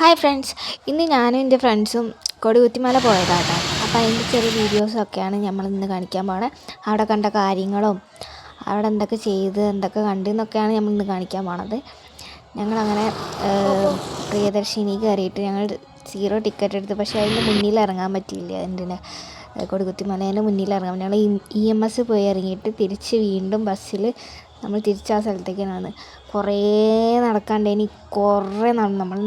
Hi friends, ഇന്ന് ഞാനും എൻ്റെ ഫ്രണ്ട്സും കൊടികുത്തിമല പോയതാട്ടോ. അപ്പോൾ അതിൻ്റെ ചെറിയ വീഡിയോസൊക്കെയാണ് നമ്മൾ ഇന്ന് കാണിക്കാൻ പോണത്. അവിടെ കണ്ട കാര്യങ്ങളും അവിടെ എന്തൊക്കെ ചെയ്ത് എന്തൊക്കെ കണ്ടെന്നൊക്കെയാണ് നമ്മൾ ഇന്ന് കാണിക്കാൻ പോണത്. ഞങ്ങളങ്ങനെ പ്രിയദർശിനി കയറിയിട്ട് ഞങ്ങൾ 0 ടിക്കറ്റ് എടുത്ത്, പക്ഷേ അതിൻ്റെ മുന്നിൽ ഇറങ്ങാൻ പറ്റിയില്ല. എന്തിനാ കൊടികുത്തിമലേൻ്റെ മുന്നിൽ ഇറങ്ങാൻ ഞങ്ങൾ EMS പോയി ഇറങ്ങിയിട്ട് തിരിച്ച് വീണ്ടും ബസ്സിൽ നമ്മൾ തിരിച്ച് ആ സ്ഥലത്തേക്കാണ്. കുറേ നടക്കാണ്ടേനി, കുറേ നമ്മൾ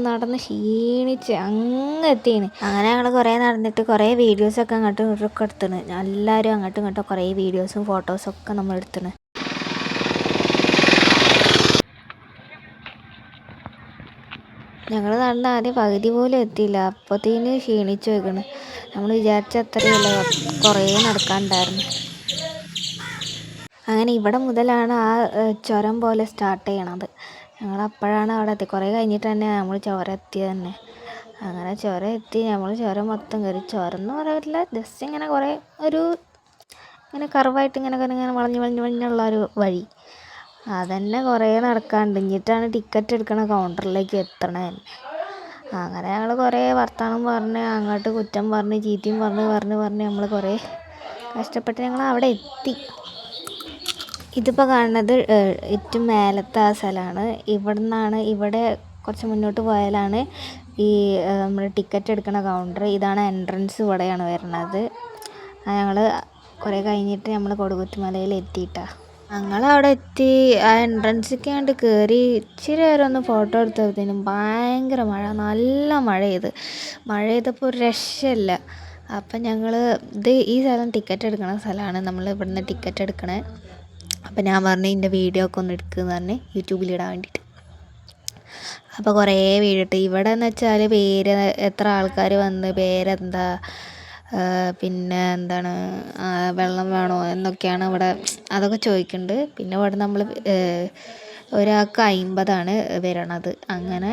നടന്ന് ക്ഷീണിച്ച് അങ്ങ് എത്തിയാണ്. അങ്ങനെ ഞങ്ങൾ കുറേ നടന്നിട്ട് കുറേ വീഡിയോസൊക്കെ അങ്ങോട്ടും ഇങ്ങോട്ടൊക്കെ എടുത്തിന്. എല്ലാവരും അങ്ങോട്ടും ഇങ്ങോട്ടും കുറേ വീഡിയോസും ഫോട്ടോസൊക്കെ നമ്മൾ എടുത്തിന്. ഞങ്ങൾ നടന്ന ആദ്യം പകുതി പോലും എത്തിയില്ല, അപ്പോഴത്തേന് ക്ഷീണിച്ച് വെക്കണം. നമ്മൾ വിചാരിച്ച അത്രയല്ല, കുറേ നടക്കാനുണ്ടായിരുന്നു. അങ്ങനെ ഇവിടെ മുതലാണ് ആ ചുരം പോലെ സ്റ്റാർട്ട് ചെയ്യണത്. ഞങ്ങളപ്പോഴാണ് അവിടെ എത്തി. കുറേ കഴിഞ്ഞിട്ട് തന്നെ നമ്മൾ ചുരം എത്തിയത് തന്നെ. അങ്ങനെ ചുരം എത്തി, നമ്മൾ ചുരം മൊത്തം കയറി. ചുരം എന്ന് പറയില്ല, ജസ്റ്റ് ഇങ്ങനെ കുറേ ഇങ്ങനെ കർവായിട്ട് ഇങ്ങനെ വളഞ്ഞുള്ള ഒരു വഴി. അതന്നെ കുറേ നടക്കാണ്ട് എന്നിട്ടാണ് ടിക്കറ്റ് എടുക്കണ കൗണ്ടറിലേക്ക് എത്തണേ. അങ്ങനെ ഞങ്ങൾ കുറേ വർത്തമാനം പറഞ്ഞ് അങ്ങോട്ട് കുറ്റം പറഞ്ഞ് ചീത്തയും പറഞ്ഞ് നമ്മൾ കുറേ കഷ്ടപ്പെട്ട് ഞങ്ങൾ അവിടെ എത്തി. ഇതിപ്പോൾ കാണുന്നത് ഏറ്റവും മേലത്തെ ആ സ്ഥലമാണ്. ഇവിടെ കുറച്ച് മുന്നോട്ട് പോയാലാണ് ഈ നമ്മൾ ടിക്കറ്റ് എടുക്കുന്ന കൗണ്ടർ. ഇതാണ് എൻട്രൻസ്, ഇവിടെയാണ് വരുന്നത്. ഞങ്ങൾ കുറേ കഴിഞ്ഞിട്ട് നമ്മൾ കൊടികുത്തിമലയിൽ എത്തിയിട്ടാണ്. ഞങ്ങളവിടെ എത്തി ആ എൻട്രൻസിലേക്ക് കണ്ട് കയറി ഇച്ചിരി നേരം ഒന്ന് ഫോട്ടോ എടുത്തപ്പോഴത്തേനും ഭയങ്കര മഴ, നല്ല മഴ പെയ്തപ്പോൾ ഒരു രക്ഷയില്ല. അപ്പം ഞങ്ങൾ ഈ സ്ഥലം ടിക്കറ്റ് എടുക്കണ സ്ഥലമാണ്. നമ്മൾ ഇവിടുന്ന് ടിക്കറ്റ് എടുക്കണേ. അപ്പം ഞാൻ പറഞ്ഞു ഇതിൻ്റെ വീഡിയോ ഒക്കെ ഒന്ന് എടുക്കുമെന്ന് പറഞ്ഞ് യൂട്യൂബിലിടാൻ വേണ്ടിയിട്ട്. അപ്പോൾ കുറേ വീഡിയോ ഇട്ട്. ഇവിടെ എന്ന് വെച്ചാൽ പേര്, എത്ര ആൾക്കാർ വന്ന്, പേരെന്താ, പിന്നെ എന്താണ്, വെള്ളം വേണോ എന്നൊക്കെയാണ് ഇവിടെ അതൊക്കെ ചോദിക്കുന്നുണ്ട്. പിന്നെ ഇവിടെ നമ്മൾ ഒരാൾക്ക് 50 വരണത്. അങ്ങനെ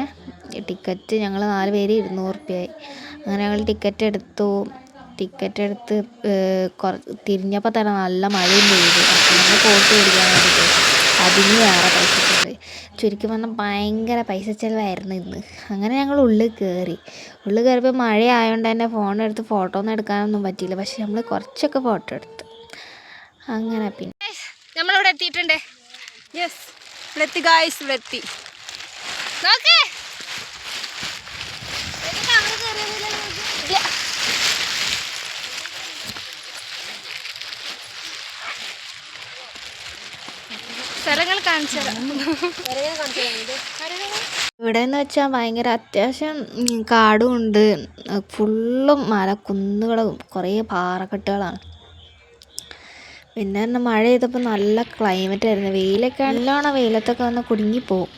ടിക്കറ്റ് ഞങ്ങൾ 4 പേര് 200 റുപ്യയായി. അങ്ങനെ ഞങ്ങൾ ടിക്കറ്റ് എടുത്ത് തിരിഞ്ഞപ്പോൾ തന്നെ നല്ല മഴയും പെയ്തു. അപ്പോൾ ഞങ്ങൾ കോട്ട് മേടിക്കാൻ വേണ്ടിയിട്ട് അതിന് വേറെ പൈസ ചിലവ്. ചുരുക്കി പറഞ്ഞാൽ ഭയങ്കര പൈസ ചിലവായിരുന്നു ഇന്ന്. അങ്ങനെ ഞങ്ങൾ ഉള്ളിൽ കയറിയപ്പോൾ മഴ ആയതുകൊണ്ട് തന്നെ ഫോണെടുത്ത് ഫോട്ടോ ഒന്നും എടുക്കാനൊന്നും പറ്റിയില്ല. പക്ഷെ നമ്മൾ കുറച്ചൊക്കെ ഫോട്ടോ എടുത്തു. അങ്ങനെ പിന്നെ നമ്മളിവിടെ എത്തിയിട്ടുണ്ട്. യെസ്, ഇവിടെ എത്തി ഗായ്സ്, ഇവിടെ എത്തി. നോക്കേ, സ്ഥലങ്ങൾ കാണിച്ചു തരാം. ഇവിടെ എന്ന് വെച്ചാൽ ഭയങ്കര അത്യാവശ്യം കാടും ഉണ്ട്. ഫുള്ളും കുന്നുകളും കുറേ പാറക്കെട്ടുകളാണ്. പിന്നെ തന്നെ മഴ ചെയ്തപ്പോൾ നല്ല ക്ലൈമറ്റ് ആയിരുന്നു. വെയിലൊക്കെ നല്ലോണം വെയിലത്തൊക്കെ വന്ന് കുടുങ്ങിപ്പോവും.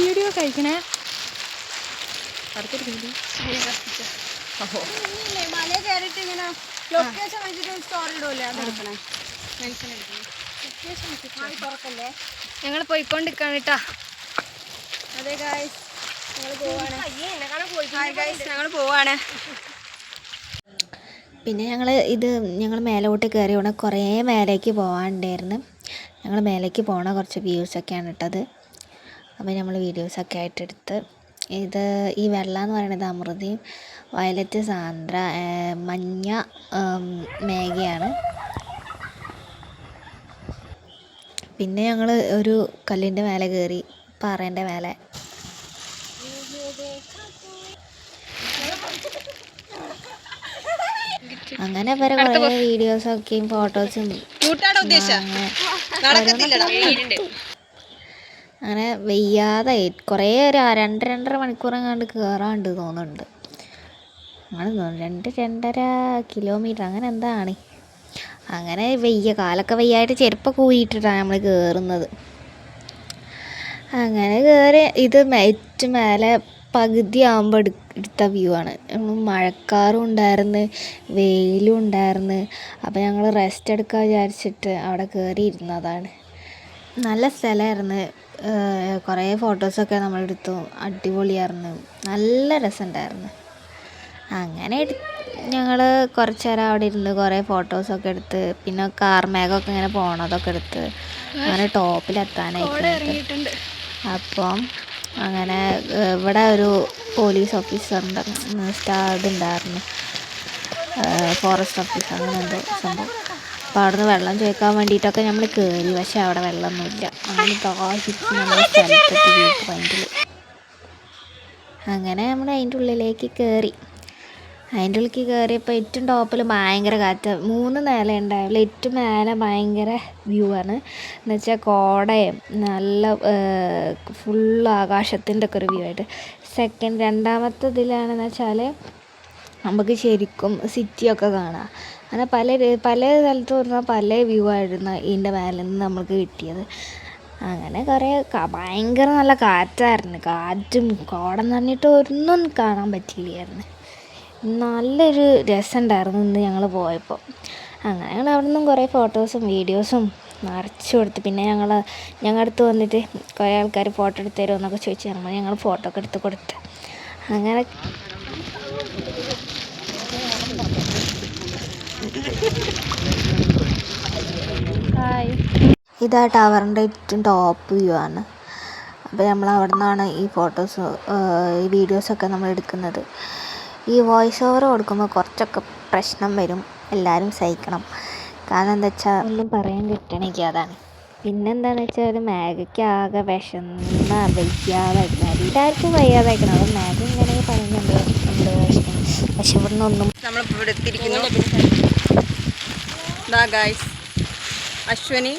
വീഡിയോ കഴിക്കണേ. മല കയറിയിട്ട് ഇങ്ങനെ ലൊക്കേഷൻ വെച്ചിട്ട് സ്റ്റോറി ഇടൂല്ലേ, അതെടുക്കണേ. ഞങ്ങൾ പോയിക്കൊണ്ടിരിക്കാണ് കേട്ടാ. അതെ ഗായ്സ്, ഞങ്ങൾ പോവാണ്. പിന്നെ ഞങ്ങൾ മേലോട്ട് കയറി ഉടനെ കുറേ മേലേക്ക് പോകാനുണ്ടായിരുന്നു. ഞങ്ങൾ മേലേക്ക് പോകണ കുറച്ച് വ്യൂസൊക്കെയാണ് ഇട്ടത്. അപ്പോൾ നമ്മൾ വീഡിയോസൊക്കെ ആയിട്ടെടുത്ത്. ഈ വെള്ളം എന്ന് പറയുന്നത് അമൃതയും വയലറ്റ് സാന്ദ്ര, മഞ്ഞ മേഘയാണ്. പിന്നെ ഞങ്ങൾ ഒരു കല്ലിൻ്റെ മേലെ കയറി, പാറേൻ്റെ മേലെ. അങ്ങനെ വരെ കുറേ വീഡിയോസൊക്കെയും ഫോട്ടോസും അങ്ങനെ വയ്യാതെ കുറേ ഒരു 2-2.5 മണിക്കൂറെങ്ങാണ്ട് കയറാണ്ട് തോന്നുന്നുണ്ട്. അങ്ങനെ 2-2.5 കിലോമീറ്റർ അങ്ങനെ എന്താണ്. അങ്ങനെ കാലൊക്കെ വയ്യായിട്ട് ചെരുപ്പൊക്കെ ഊരിയിട്ടിട്ടാണ് നമ്മൾ കയറുന്നത്. അങ്ങനെ കയറി ഏറ്റവും മേലെ പകുതി ആകുമ്പോൾ എടുത്ത വ്യൂ ആണ്. മഴക്കാറും ഉണ്ടായിരുന്നു, വെയിലും ഉണ്ടായിരുന്നു. അപ്പോൾ ഞങ്ങൾ റെസ്റ്റ് എടുക്കാൻ വിചാരിച്ചിട്ട് അവിടെ കയറി ഇരുന്നതാണ്. നല്ല സ്ഥലമായിരുന്നു. കുറേ ഫോട്ടോസൊക്കെ നമ്മളെടുത്തു. അടിപൊളിയായിരുന്നു, നല്ല രസമുണ്ടായിരുന്നു. അങ്ങനെ ഞങ്ങൾ കുറച്ച് നേരം അവിടെ ഇരുന്ന് കുറേ ഫോട്ടോസൊക്കെ എടുത്ത് പിന്നെ കാർമേഘമൊക്കെ ഇങ്ങനെ പോണതൊക്കെ എടുത്ത് അങ്ങനെ ടോപ്പിലെത്താനായിട്ടുണ്ട്. അപ്പം അങ്ങനെ ഇവിടെ ഒരു പോലീസ് ഓഫീസറിൻ്റെ ഇതുണ്ടായിരുന്നു, ഫോറസ്റ്റ് ഓഫീസർ അങ്ങനെ എന്തോ സംഭവം. അപ്പോൾ അവിടുന്ന് വെള്ളം ചോദിക്കാൻ വേണ്ടിയിട്ടൊക്കെ നമ്മൾ കയറി, പക്ഷെ അവിടെ വെള്ളമൊന്നുമില്ല. അങ്ങനെ ദാഹിച്ച് നമ്മൾ സ്ഥലത്തെത്തി വ്യൂ പോയിന്റിൽ. അങ്ങനെ നമ്മൾ അതിൻ്റെ ഉള്ളിലേക്ക് കയറി. അതിൻ്റെ ഉള്ളിലേക്ക് കയറിയപ്പോൾ ഏറ്റവും ടോപ്പിൽ ഭയങ്കര കാറ്റ്, 3 നില ഉണ്ടാവില്ല, ഏറ്റവും മേലെ ഭയങ്കര വ്യൂ ആണ്. എന്ന് വെച്ചാൽ കോടയും നല്ല ഫുൾ ആകാശത്തിൻ്റെ ഒക്കെ ഒരു വ്യൂ ആയിട്ട്. രണ്ടാമത്തെ ഇതിലാണെന്ന് വെച്ചാൽ നമുക്ക് ശരിക്കും സിറ്റിയൊക്കെ കാണാം. അങ്ങനെ പല സ്ഥലത്ത് പറഞ്ഞാൽ പല വ്യൂ ആയിരുന്നു ഇതിൻ്റെ മേലെ നിന്ന് നമുക്ക് കിട്ടിയത്. അങ്ങനെ കുറേ ഭയങ്കര നല്ല കാറ്റായിരുന്നു, കാറ്റും കോട നിറഞ്ഞിട്ട് ഒന്നും കാണാൻ പറ്റില്ലായിരുന്നു. നല്ലൊരു രസമുണ്ടായിരുന്നു ഇന്ന് ഞങ്ങൾ പോയപ്പോൾ. അങ്ങനെ ഞങ്ങൾ അവിടെ നിന്നും കുറേ ഫോട്ടോസും വീഡിയോസും നിറച്ച് കൊടുത്ത്. പിന്നെ ഞങ്ങളുടെ അടുത്ത് വന്നിട്ട് കുറേ ആൾക്കാർ ഫോട്ടോ എടുത്ത് തരുമോ എന്നൊക്കെ ചോദിച്ചു തരുമ്പോൾ ഞങ്ങൾ ഫോട്ടോ ഒക്കെ എടുത്ത് കൊടുത്ത്. അങ്ങനെ ഇതാ ടവറിൻ്റെ ഏറ്റവും ടോപ്പ് വ്യൂ ആണ്. അപ്പോൾ നമ്മൾ അവിടെ നിന്നാണ് ഈ ഫോട്ടോസ് ഈ വീഡിയോസൊക്കെ നമ്മൾ എടുക്കുന്നത്. ഈ വോയിസ് ഓവർ കൊടുക്കുമ്പോൾ കുറച്ചൊക്കെ പ്രശ്നം വരും, എല്ലാവരും സഹിക്കണം. കാരണം എന്താ വെച്ചാൽ ഒന്നും പറയാൻ കിട്ടണമെങ്കിൽ അതാണ്. പിന്നെന്താണെന്ന് വെച്ചാൽ മാഗയ്ക്ക് ആകെ വിശന്ന വയ്യാതായിരിക്കണം, എല്ലാവർക്കും വയ്യാതായിരിക്കണം. അത് മാഗ ഇങ്ങനെ പറയുന്നുണ്ട് ഉണ്ട് വിഷമം, പക്ഷെ ഇവിടെ നിന്നൊന്നും. നമ്മളിപ്പോൾ ഇവിടെ എത്തിയിരിക്കുന്നു. അശ്വനി,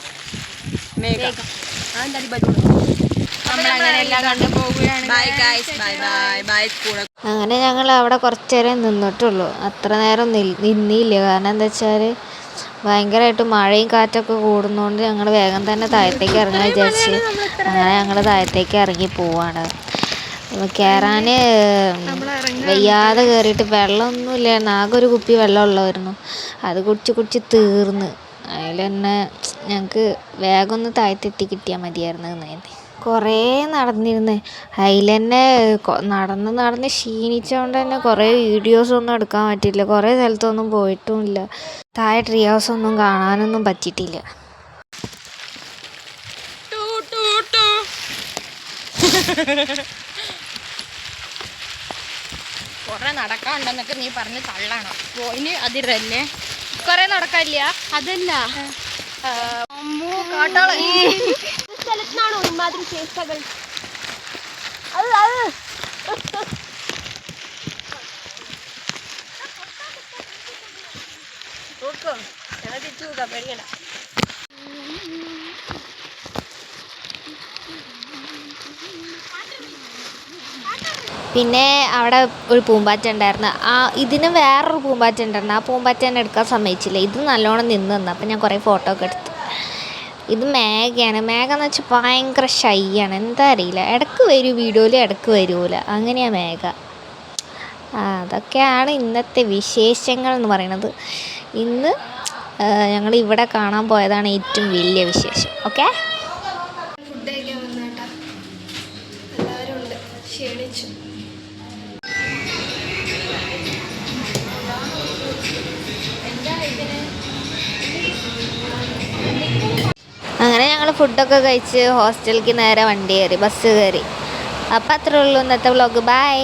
മേഘ, അങ്ങനെ ഞങ്ങൾ അവിടെ കുറച്ച് നേരം നിന്നിട്ടുള്ളൂ, അത്ര നേരം നിന്നില്ല. കാരണം എന്താ വെച്ചാൽ ഭയങ്കരമായിട്ട് മഴയും കാറ്റൊക്കെ കൂടുന്നതുകൊണ്ട് ഞങ്ങൾ വേഗം തന്നെ താഴത്തേക്ക് ഇറങ്ങാൻ വിചാരിച്ച് അങ്ങനെ ഞങ്ങൾ താഴത്തേക്ക് ഇറങ്ങി പോവാണ്. കയറാൻ വയ്യാതെ കയറിയിട്ട് വെള്ളമൊന്നുമില്ലായിരുന്നു, ആകെ ഒരു കുപ്പി വെള്ളം ഉള്ളായിരുന്നു. അത് കുടിച്ച് തീർന്ന്. അതിൽ തന്നെ ഞങ്ങൾക്ക് വേഗം ഒന്ന് താഴത്തെത്തി കിട്ടിയാൽ മതിയായിരുന്നു എന്നായിരുന്നു. കുറേ നടന്നിരുന്നേ, അതിൽ തന്നെ നടന്ന് ക്ഷീണിച്ചതുകൊണ്ട് തന്നെ കുറേ വീഡിയോസൊന്നും എടുക്കാൻ പറ്റിയില്ല, കുറേ സ്ഥലത്തൊന്നും പോയിട്ടുമില്ല, താഴെ ട്രീ ഹൗസൊന്നും കാണാനൊന്നും പറ്റിയിട്ടില്ല. കുറെ നടക്കാനുണ്ടെന്നൊക്കെ നീ പറഞ്ഞ് തള്ളണം. പോയിന് അതിരല്ലേ, കുറെ നടക്കാനില്ല. അതല്ല സ്ഥലത്തിനാണോ ഇമാതിരി ചേഷ്ടകൾ? പേടിക്കണ്ട. പിന്നെ അവിടെ ഒരു പൂമ്പാറ്റ ഉണ്ടായിരുന്നു, ഇതിന് വേറൊരു പൂമ്പാറ്റ ഉണ്ടായിരുന്നു. ആ പൂമ്പാറ്റ തന്നെ എടുക്കാൻ സമ്മതിച്ചില്ല, ഇത് നല്ലോണം നിന്ന്. അപ്പം ഞാൻ കുറേ ഫോട്ടോ ഒക്കെ എടുത്തു. ഇത് മേഘയാണ്. മേഘ എന്ന് വെച്ചാൽ ഭയങ്കര ഷൈയാണ്, എന്താ അറിയില്ല, ഇടയ്ക്ക് വരും വീഡിയോയിൽ, ഇടയ്ക്ക് വരൂല, അങ്ങനെയാണ് മേഘ. അതൊക്കെയാണ് ഇന്നത്തെ വിശേഷങ്ങൾ എന്ന് പറയുന്നത്. ഇന്ന് ഞങ്ങൾ ഇവിടെ കാണാൻ പോയതാണ് ഏറ്റവും വലിയ വിശേഷം. ഓക്കെ, ഫുഡ് കഴിക്കാൻ വന്നേട്ടാ, എല്ലാവരും ഉണ്ട്, ക്ഷീണിച്ചു. അങ്ങനെ ഞങ്ങൾ ഫുഡൊക്കെ കഴിച്ച് ഹോസ്റ്റലിലേക്ക് നേരെ വണ്ടി കയറി, ബസ് കയറി. അപ്പം അത്രേ ഉള്ളൂ ഇന്നത്തെ വ്ളോഗ്. ബൈ.